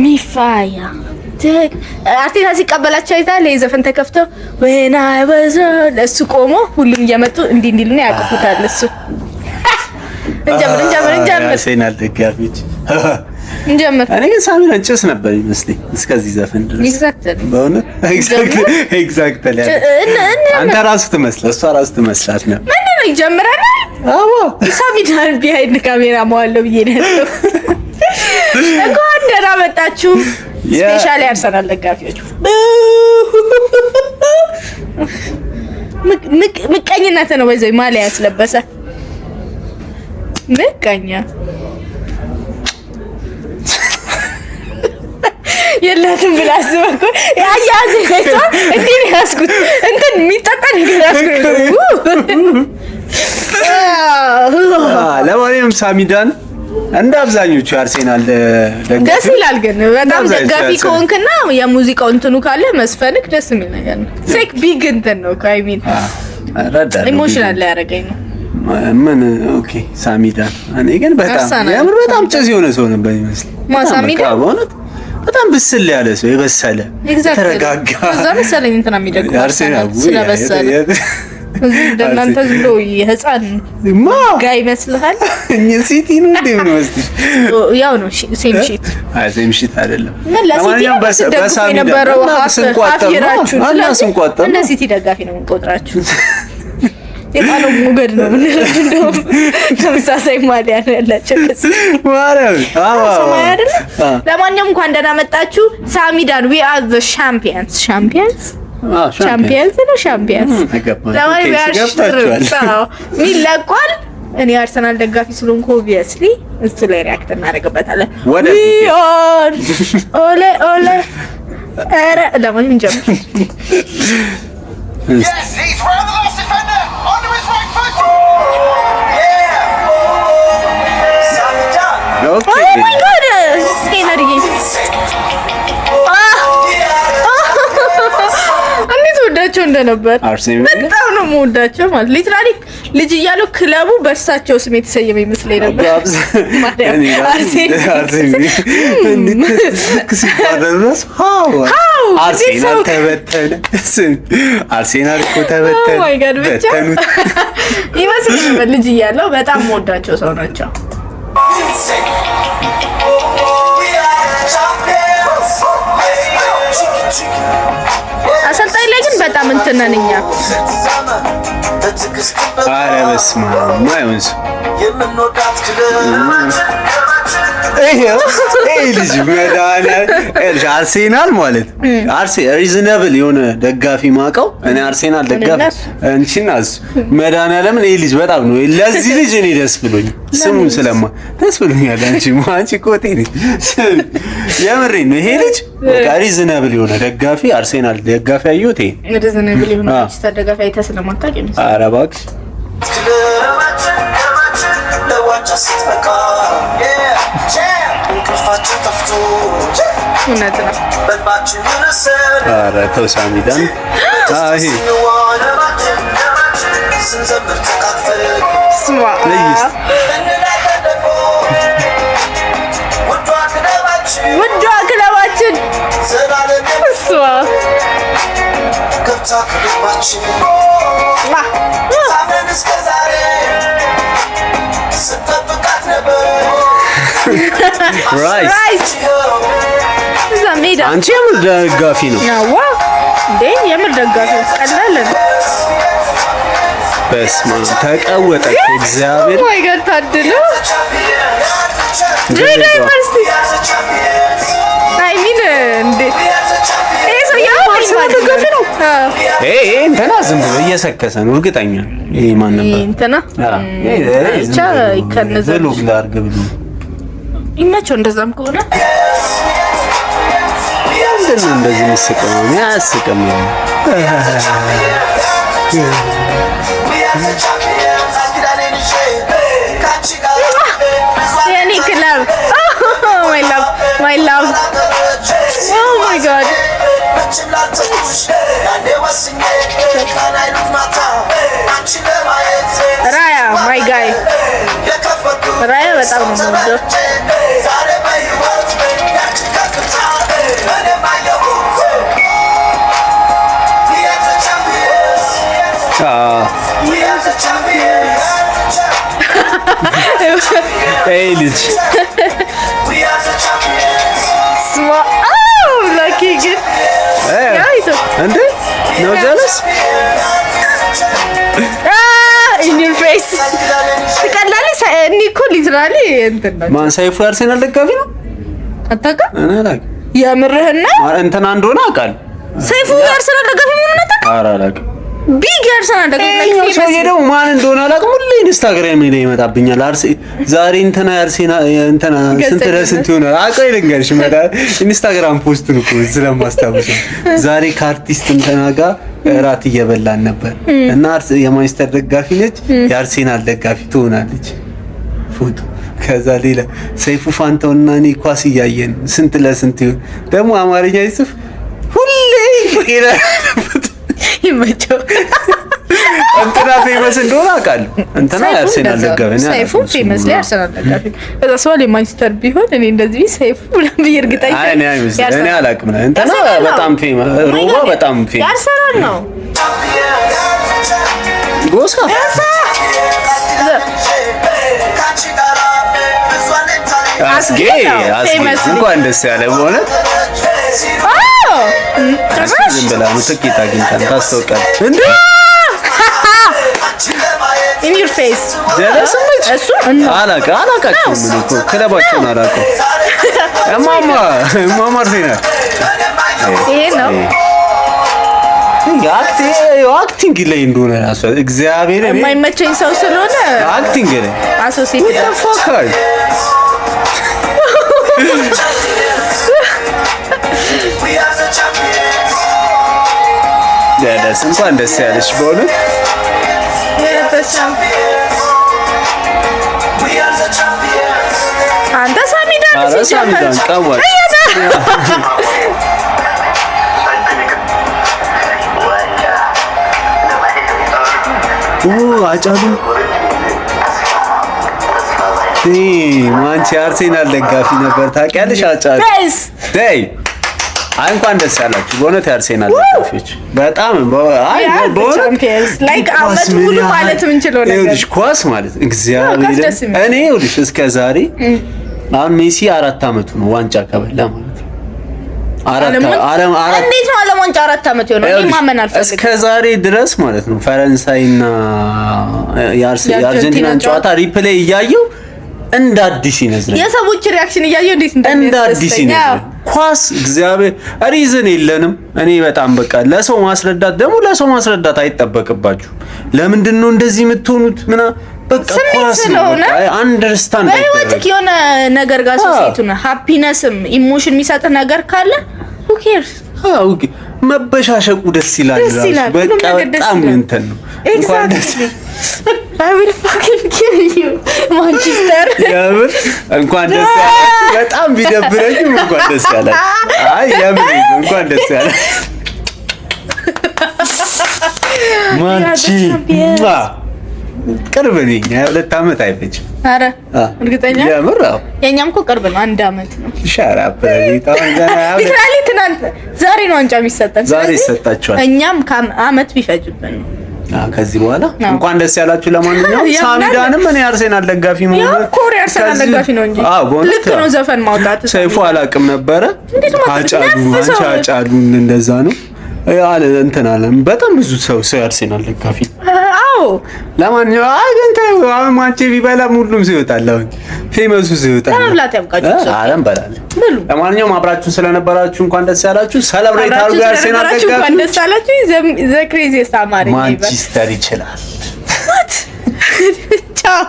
ሚፋያ አርቲስት ሲቀበላቸው አይታል የዘፈን ተከፍቶ when I was ለሱ ቆሞ ሁሉም እየመጡ እንዲሉ ነው ያቀፉታል። እሱ እንጀምር አርሴናል ደጋፊዎች እንጀምር። እኔ ግን ሳሚራን ጭስ ነበር ይመስለኝ እስከዚህ ዘፈን ድረስ ኤግዛክትሊ በእውነት ኤግዛክትሊ አንተ ራስህ ትመስላለህ፣ እሷ ራስህ ትመስላት ነው። ምን ነው ይጀምራል? አዎ ሳሚራን ቢሃይንድ ካሜራ ማዋለው ብዬ ነው እንኳን ደህና መጣችሁ። ስፔሻሊ አርሰናል ደጋፊዎች ምቀኝነት ነው ወይዘይ ማሊያ ያስለበሰ ምቀኛ የላትም ብላ አስበኩ ያያዘ ከታ እንዴ ያስኩት እንትን የሚጠጣ ነገር ያስኩት ለማንኛውም ሳሚዳን እንደ አብዛኞቹ አርሴናል ደስ ይላል። ግን በጣም ደጋፊ ከሆንክና የሙዚቃው እንትኑ ካለ መስፈንክ ደስ የሚል ነገር ነው። ሴክ ቢግ እንትን ነው ካይሚን ኢሞሽናል ላይ ያረጋኝ ነው። ምን ኦኬ ሳሚዳን እኔ ግን በጣም ያምር በጣም ጭስ የሆነ ሰው ነበር ይመስል ሳሚዳን በእውነት በጣም ብስል ያለ ሰው የበሰለ ተረጋጋ እዛ መሰለኝ እንትና የሚደግፍ አርሰናል ስለበሰለ እንደናንተ ዝሎ የህፃን ጋር ይመስልሃል? ሲቲ ነው እንዴ ምን ወስድሽ? ያው ነው ሴም ሺት ሴም ሺት አይደለም። ለማንኛውም በሳሚ የነበረው ሀፍራችሁ ስንቋጠር እንደ ሲቲ ደጋፊ ነው የምንቆጥራችሁ። የቃሉ ሞገድ ነው ምን እንደው ተመሳሳይ ማሊያ ነው ያላችሁ ማራው ለማንኛውም እንኳን ደህና መጣችሁ። ሳሚዳን we are the champions ሚለቋል። እኔ አርሰናል ደጋፊ ስለሆንኩ ኦብቪየስሊ እሱ ላይ ሪአክት እናደርግበታለን። ኦሌ ኧረ ለማንኛውም እንጀምር። Oh my god! ወዳቸው እንደነበር በጣም ነው የምወዳቸው ማለት ሊትራሊ ልጅ እያሉ ክለቡ በእርሳቸው ስም የተሰየመ ይመስለኝ ነበር። አርሴናል ተበተነ አርሴናል እኮ ተበተነ ይመስል ነበር ልጅ እያለው በጣም የምወዳቸው ሰው ናቸው። አሰልጣኝ ላይ ግን በጣም እንትን ነን እኛ። ኧረ በስመ አብ ማይሆን ሰው ልጅ መድኃኒዓለም አርሴናል ማለት ሪዝነብል የሆነ ደጋፊ ማቀው እኔ አርሴናል ደጋፊ እንቺናስ መድኃኒዓለም ይሄ ልጅ በጣም ነው ለዚህ ልጅ እኔ ደስ ብሎኝ ስሙን ስለማ ደስ ብሎኛል። አንቺ ኮቴ ነኝ የምሬን ነው። ይሄ ልጅ ሪዝነብል የሆነ ደጋፊ አርሴናል ደጋፊ አዩት ሪዝነብል የሆነ ደጋፊ አይተስለማታቂ ነው። ኧረ እባክሽ እውነት ነው። ኧረ ተው ሳሚዳን አይ ስማ ውዷ ክለባችን ስማ አንቺ የምር ደጋፊ ነው? አዎ እንዴ የምር ደጋፊ ቀላል ነው። በስመ አብ ተቀወጠ እግዚአብሔር ወይ ጋር ታድሎ ዩኒቨርሲቲ አይ ሚን እንዴ እሱ ያው ደጋፊ ነው። እንትና ዝም ብሎ እየሰከሰ ነው እርግጠኛ። ይሄ ማን ነበር እንትና? ብቻ ይከነዘ ብሎግ ላድርግ ብሎ ይመቸው። እንደዛም ከሆነ ምንድን ነው እንደዚህ የሚስቀው? አያስቅም። የኔ ክለብ my love oh my god ራያ my guy ራያ በጣም ነው የምወደው። ኤይ ልጅ ስማ ላኪ ግን እንዴ ነው ጀለስ in your face ትቀላለህ። እኔ እኮ ሊትራሊ እንትን ነው። ማን ሰይፉ አርሴናል ደጋፊ ነው አታውቅም? እኔ አላውቅም። የምርህና እንትና እንደሆነ አውቃለሁ። ሰይፉ አርሴናል ደጋፊ ነው አታውቅም? ኧረ አላውቅም። ቢግ አርሰናል ደጋፊ ነው። ሰውዬ ደግሞ ማን እንደሆነ አላውቅም። ሁሌ ኢንስታግራም ላይ ይመጣብኛል። ዛሬ እንትና አርሴናል እንትና ስንት ለስንት ይሆናል አውቀው ይልንገርሽ መጣ ኢንስታግራም ፖስቱን እኮ ስለማስታውሰው ዛሬ ከአርቲስት እንትና ጋር እራት እየበላን ነበር እና የማንቸስተር ደጋፊ ነች የአርሴናል ደጋፊ ትሆናለች ፎቶ። ከዛ ሌላ ሰይፉ ፋንታውና እኔ ኳስ እያየን ስንት ለስንት ይሆን ደግሞ አማርኛ ይጽፍ ሁሌ ይመቸው እንትና ፌመስ እንደሆነ አውቃለሁ። እንትና የአርሴናል ደጋፊ ነው። ሰይፉ ፌመስ ላይ አርሴናል ደጋፊ ከዛ ሰው ለማንቸስተር ቢሆን እኔ እንደዚህ ሰይፉ ብዬ እርግጠኛ እኔ አላውቅም። እንትና በጣም ፌመስ ሮባ በጣም ፌመስ አርሴናል ነው። ጎሳ አስጌ እንኳን ደስ ያለ በእውነት ዝም ብላ ነው ትኬት አግኝተን ታስተውቃለህ እንዴ? in your face ጀለስነች አላውቃቸውም። ምን እኮ ክለባቸውን አላውቅም። እማማ አርሴናል ይሄ ነው አክቲንግ ላይ እንደሆነ እግዚአብሔር የማይመቸኝ ሰው ስለሆነ አክቲንግ ላይ አሶሲዬት ፋካይ ጀለስ እንኳን ደስ ያለሽ በእውነት አንተ ሳሚዳን ቀዋጭ አጫሉ ማንቺ አርሴናል ደጋፊ ነበር ታውቂያለሽ? አጫሉ እንኳን ደስ ያላችሁ በእውነት የአርሴናል ደጋፊዎች። በጣም ላይክ አመት ሙሉ ማለት የምንችለው ነገር ኳስ ማለት እግዚአብሔር እኔ ይኸውልሽ እስከ ዛሬ አሁን ሜሲ 4 አመቱ ነው ዋንጫ ከበላ ማለት ነው። እንዴት ነው ዓለም ዋንጫ 4 አመት ይሆናል? እኔ ማመን አልፈልግም። እስከ ዛሬ ድረስ ማለት ነው ፈረንሳይና የአርጀንቲናን ጨዋታ ሪፕሌይ እያየው እንደ አዲስ ይነዝራል። የሰዎች ሪአክሽን እያየው እንደ አዲስ ይነዝራል። ኳስ እግዚአብሔር ሪዝን የለንም። እኔ በጣም በቃ ለሰው ማስረዳት አይጠበቅባችሁም። ለምንድን ነው እንደዚህ የምትሆኑት? በቃ ኳስ ነው አንደርስታንድ በህይወትህ የሆነ ነገር ጋር ሶሴቱ ነው ሃፒነስም ኢሞሽን የሚሰጥ ነገር ካለ who cares መበሻሸቁ ደስ ይላል። በቃ በጣም እንትን ነው እንኳን ደስ I will fucking kill you ማንቸስተር እንኳን ደስ ያላችሁ። በጣም ቢደብረኝም እንኳን ደስ ያላችሁ። አይ የምን እንኳን ደስ ያላችሁ ማንቺ ቅርብ ነኝ 2 አመት አይፈጅም። አረ እርግጠኛ የምር የኛም እኮ ቅርብ ነው 1 አመት ነው። ሻራፕ ሊትራሊ ትናንት ዛሬ ነው ዋንጫ የሚሰጠን። ዛሬ ይሰጣችኋል። እኛም ከአመት ቢፈጅብን ነው ከዚህ በኋላ እንኳን ደስ ያላችሁ። ለማንኛውም ሳሚዳንም እኔ አርሴናል ደጋፊ ነው ኮሪ አርሴናል ደጋፊ ነው እንጂ ልክ ነው ዘፈን ማውጣት ሰይፉ አላውቅም ነበረ። አጫሉ እንደዛ ነው ያለ እንትን አለ። በጣም ብዙ ሰው አርሴናል ደጋፊ አዎ። ለማንኛውም አገንተው ማንቼ ቢበላ ሁሉም ሰው ይወጣል። አሁን ፌመሱ ሰው ይወጣል። ለማብላት ያብቃችሁ። አለም በላል። ለማንኛውም አብራችሁ ስለነበራችሁ እንኳን ደስ ያላችሁ። ሰለብሬት አድርጉ። አርሴናል ደጋፊ እንኳን ደስ ያላችሁ። ዘ ክሬዚስት አማርኛ ማንቸስተር ይችላል። ቻው